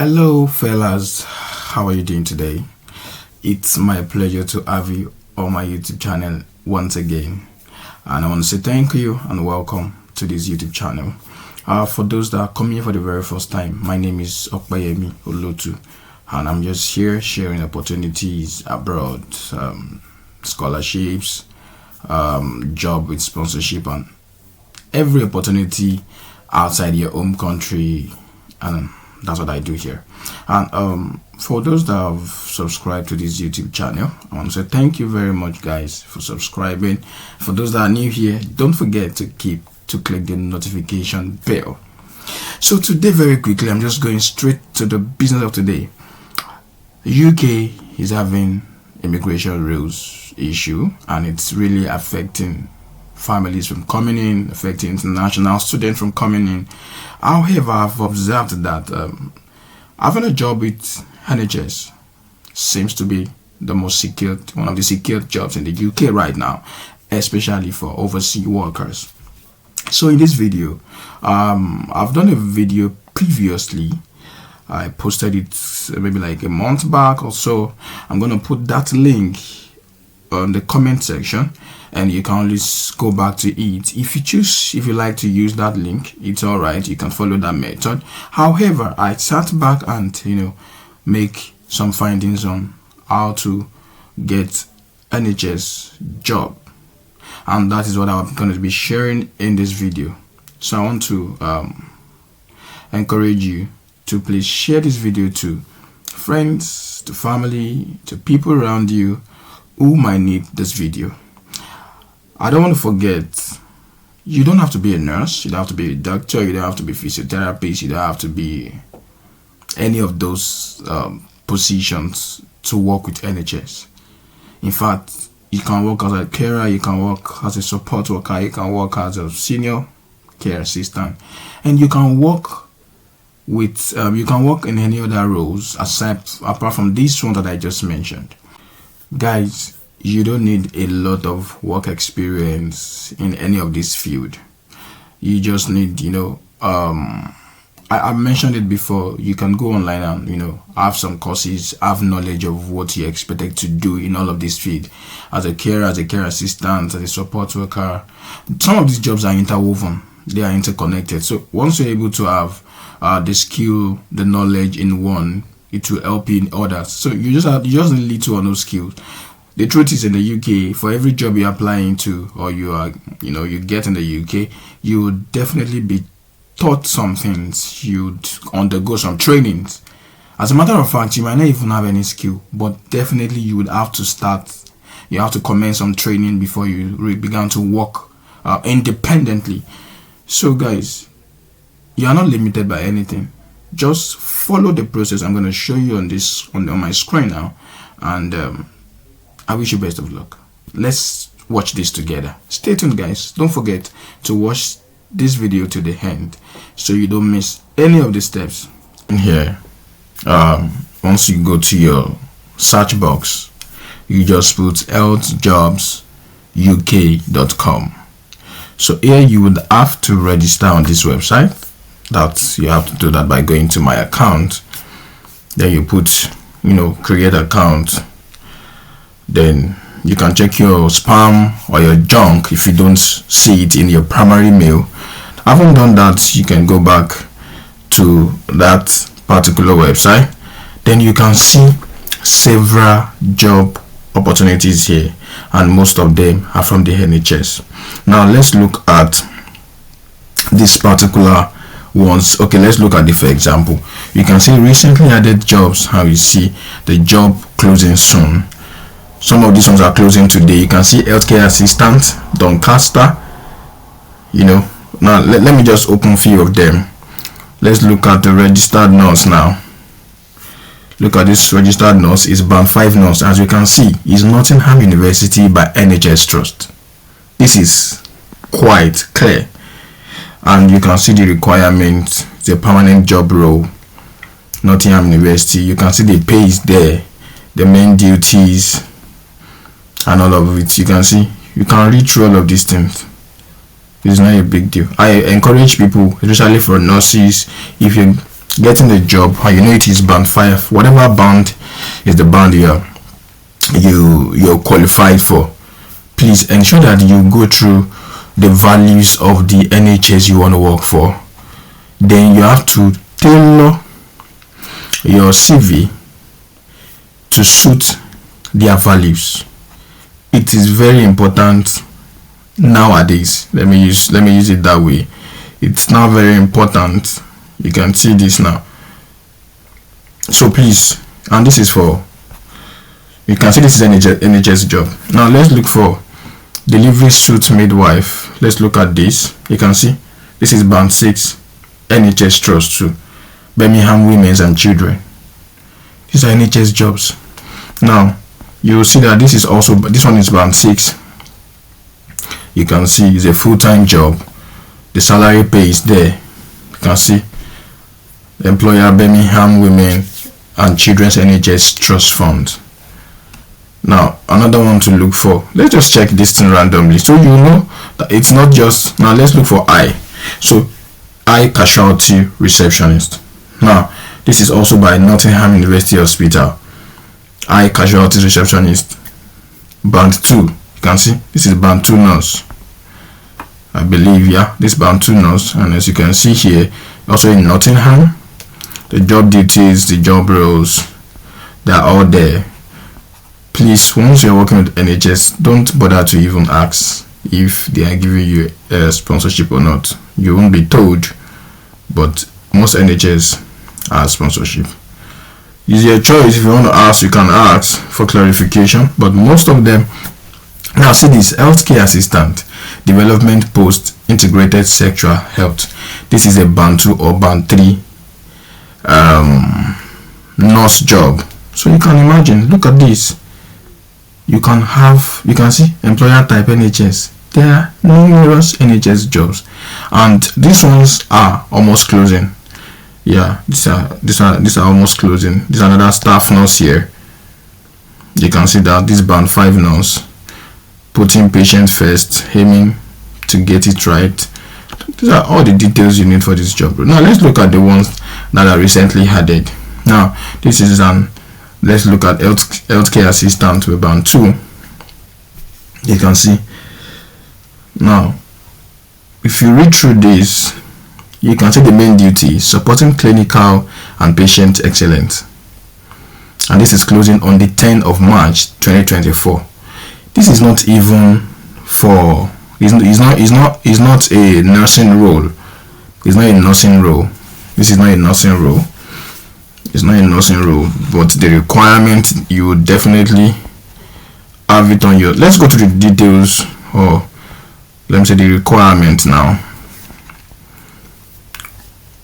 Hello fellas, how are you doing today? It's my pleasure to have you on my YouTube channel once again, and I want to say thank you and welcome to this YouTube channel. For those that are coming for the very first time, my name is Okbayemi Olotu, and I'm just here sharing opportunities abroad, scholarships, job with sponsorship, and every opportunity outside your home country, and that's what I do here. And for those that have subscribed to this YouTube channel, I want to say thank you very much, guys, for subscribing. For those that are new here, don't forget to click the notification bell. So today, very quickly, I'm just going straight to the business of today. UK is having immigration rules issue, and it's really affecting families from coming in, affecting international students from coming in. However, I've observed that having a job with NHS seems to be the most secured, one of the secured jobs in the UK right now, especially for overseas workers. So in this video, I've done a video previously. I posted it maybe like a month back or so. I'm gonna put that link on the comment section, and you can always go back to it. If you like to use that link, it's all right, you can follow that method. However, I sat back and make some findings on how to get NHS job, and that is what I'm going to be sharing in this video. So I want to encourage you to please share this video to friends, to family, to people around you who might need this video. I don't want to forget, you don't have to be a nurse, you don't have to be a doctor, you don't have to be a physiotherapist, you don't have to be any of those positions to work with NHS. In fact, you can work as a carer, you can work as a support worker, you can work as a senior care assistant, and you can work with in any other roles apart from this one that I just mentioned. Guys, you don't need a lot of work experience in any of this field. You just need, I mentioned it before, you can go online and, have some courses, have knowledge of what you're expected to do in all of this field. As a carer, as a care assistant, as a support worker, some of these jobs are interwoven, they are interconnected. So once you're able to have the skill, the knowledge in one, it will help you in others. So you just need to know skills. The truth is, in the UK, for every job you're applying to or you get in the UK, you would definitely be taught some things. You'd undergo some trainings. As a matter of fact, you might not even have any skill, but definitely you would have to start. You have to commence some training before you begin to work independently. So guys, you are not limited by anything. Just follow the process I'm going to show you on my screen now, and I wish you best of luck. Let's watch this together. Stay tuned, guys. Don't forget to watch this video to the end so you don't miss any of the steps. In here, once you go to your search box, you just put healthjobsuk.com. So here you would have to register on this website. You have to do that by going to my account. Then you put create account. Then you can check your spam or your junk if you don't see it in your primary mail. Having done that, you can go back to that particular website. Then you can see several job opportunities here, and most of them are from the NHS. Now let's look at this particular ones. Okay, let's look at it. For example, you can see recently added jobs. How you see the job closing soon. Some of these ones are closing today. You can see healthcare assistant, Doncaster. Now let me just open a few of them. Let's look at the registered nurse now. Look at this registered nurse, is band 5 nurse. As you can see, is Nottingham University by NHS Trust. This is quite clear, and you can see the requirement. It's a permanent job role, Nottingham University. You can see the pay is there, the main duties and all of it. You can see, you can read through all of these things. It's not a big deal. I encourage people, especially for nurses, if you getting a job and you know it is band 5, whatever band is the band you're qualified for, please ensure that you go through the values of the NHS you want to work for. Then you have to tailor your CV to suit their values. It is very important nowadays. Let me use it that way. It's now very important. You can see this now. So please, and this is for, you can see this is NHS job. Now let's look for delivery suit midwife. Let's look at this. You can see this is band 6 NHS Trust 2, Birmingham Women's and Children. These are NHS jobs. Now you will see that this one is band 6. You can see it's a full-time job. The salary pay is there. You can see employer Birmingham Women and Children's NHS Trust Fund. Now another one to look for, let's just check this thing randomly so you know that it's not just, now let's look for I. So I casualty receptionist. Now this is also by Nottingham University Hospital. I casualty receptionist, band 2. You can see this is band 2 nurse, I believe. Yeah, this band 2 nurse. And as you can see here, also in Nottingham, the job duties, the job roles, they are all there. Please, once you're working with NHS, don't bother to even ask if they are giving you a sponsorship or not. You won't be told, but most NHS are sponsorship. It's your choice. If you want to ask, you can ask for clarification, but most of them. Now see this, healthcare assistant, development post, integrated sexual health. This is a band 2 or band 3 nurse job. So you can imagine, look at this. You can see employer type NHS. There are numerous NHS jobs, and these ones are almost closing. Yeah, these are almost closing. There's another staff nurse here. You can see that this band 5 nurse, putting patient first, aiming to get it right. These are all the details you need for this job. Now let's look at the ones that are recently added. Now this is let's look at healthcare assistant with band 2. You can see now, if you read through this, you can see the main duty: supporting clinical and patient excellence. And this is closing on the 10th of March 2024. This is not even for, it's not a nursing role. It's not a nursing role. This is not a nursing role. It's not a nursing role, but the requirement, you would definitely have it on your, let's go to the details, or let me say the requirement now.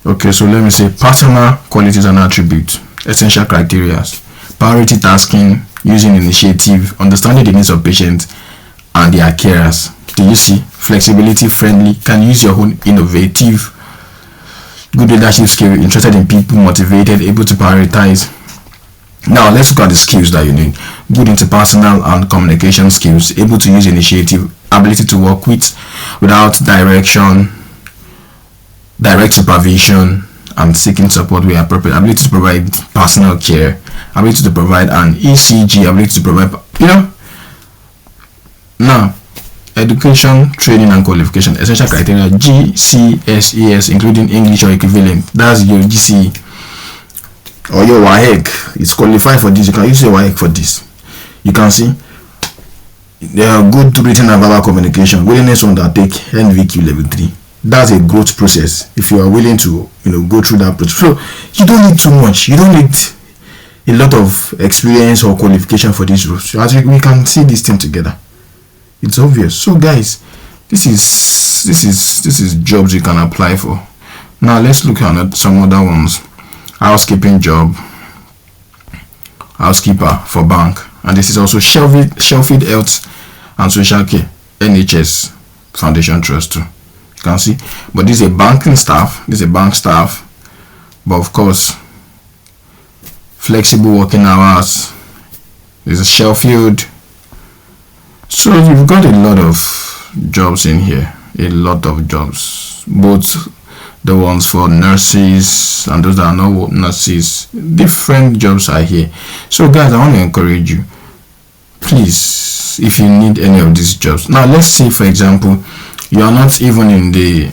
Okay, so let me say personal qualities and attributes, essential criteria: priority tasking, using initiative, understanding the needs of patients and their carers. Do you see? Flexibility, friendly, can use your own, innovative, good leadership skill, interested in people, motivated, able to prioritize. Now let's look at the skills that you need: good interpersonal and communication skills, able to use initiative, ability to work without direct supervision and seeking support where appropriate, ability to provide personal care, ability to provide an ECG, ability to provide, now education, training and qualification, essential criteria: GCSEs including English or equivalent. That's your GCE or your WAEC. It's qualified for this. You can use your WAEC for this. You can see they are good to written and verbal communication, willingness to undertake NVQ level 3. That's a growth process. If you are willing to go through that process, so you don't need too much. You don't need a lot of experience or qualification for this role. So as we can see this thing together, it's obvious. So guys, this is jobs you can apply for. Now let's look at some other ones. Housekeeping job, housekeeper for bank, and this is also Sheffield Health and Social Care NHS Foundation Trust 2. You can see, but this is a banking staff. This is a bank staff, but of course, flexible working hours. This is Sheffield. So you've got a lot of jobs in here, a lot of jobs, both the ones for nurses and those that are not nurses. Different jobs are here. So guys, I want to encourage you, please, if you need any of these jobs. Now let's say, for example, you are not even in the,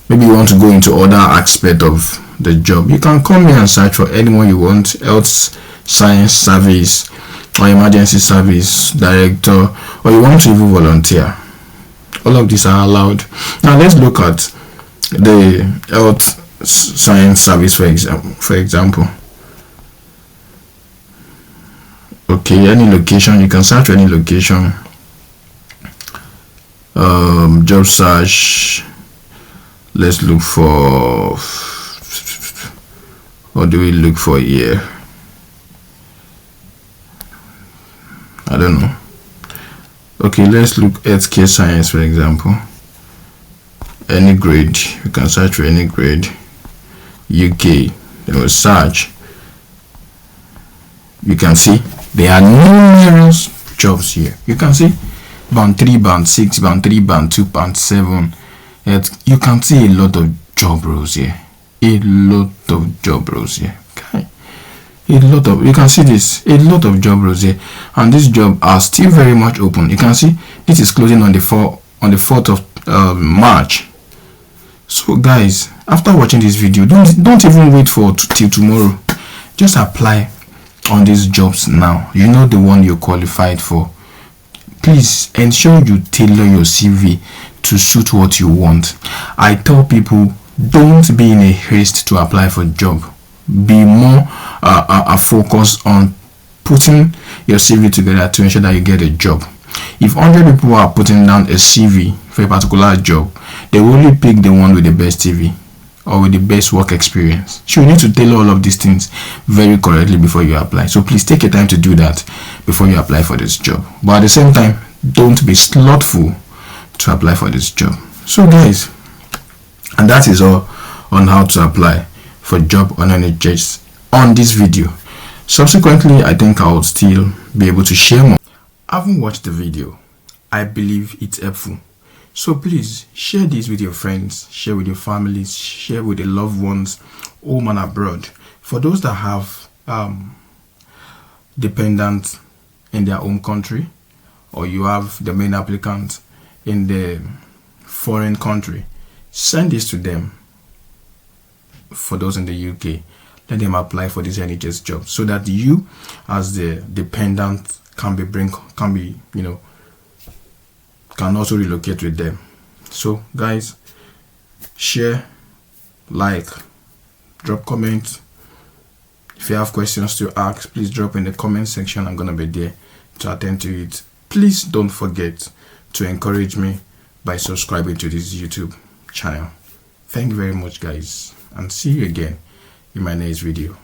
maybe you want to go into other aspect of the job. You can come here and search for anyone you want: health science service or emergency service director, or you want to even volunteer. All of these are allowed. Now let's look at the health science service, for example. Okay, any location, you can search for any location. Job search, let's look for, what do we look for here? I don't know. Okay, let's look at healthcare science, for example. Any grade, you can search for any grade. UK, then we'll search. You can see there are numerous jobs here. You can see band 3, band 6, band 3, band 2, band 7. You can see a lot of job roles here. A lot of job roles here. Okay. You can see this, a lot of job roles here, and these jobs are still very much open. You can see this is closing on the 4th of March. So guys, after watching this video, don't even wait till tomorrow. Just apply on these jobs now. You know the one you're qualified for. Please ensure you tailor your CV to suit what you want. I tell people, don't be in a haste to apply for a job. Be more focused on putting your CV together to ensure that you get a job. If 100 people are putting down a CV for a particular job, they will only pick the one with the best CV or with the best work experience. So you need to tailor all of these things very correctly before you apply. So please take your time to do that before you apply for this job. But at the same time, don't be slothful to apply for this job. So guys, and that is all on how to apply for job on NHS on this video. Subsequently, I think I will still be able to share more. Having watched the video, I believe it's helpful. So please share this with your friends, share with your families, share with your loved ones, home and abroad. For those that have dependents in their home country, or you have the main applicant in the foreign country, send this to them. For those in the UK, let them apply for this NHS job, so that you as the dependent can also relocate with them. So guys, share, like, drop comments. If you have questions to ask, please drop in the comment section. I'm gonna be there to attend to it. Please don't forget to encourage me by subscribing to this YouTube channel. Thank you very much guys, and see you again in my next video.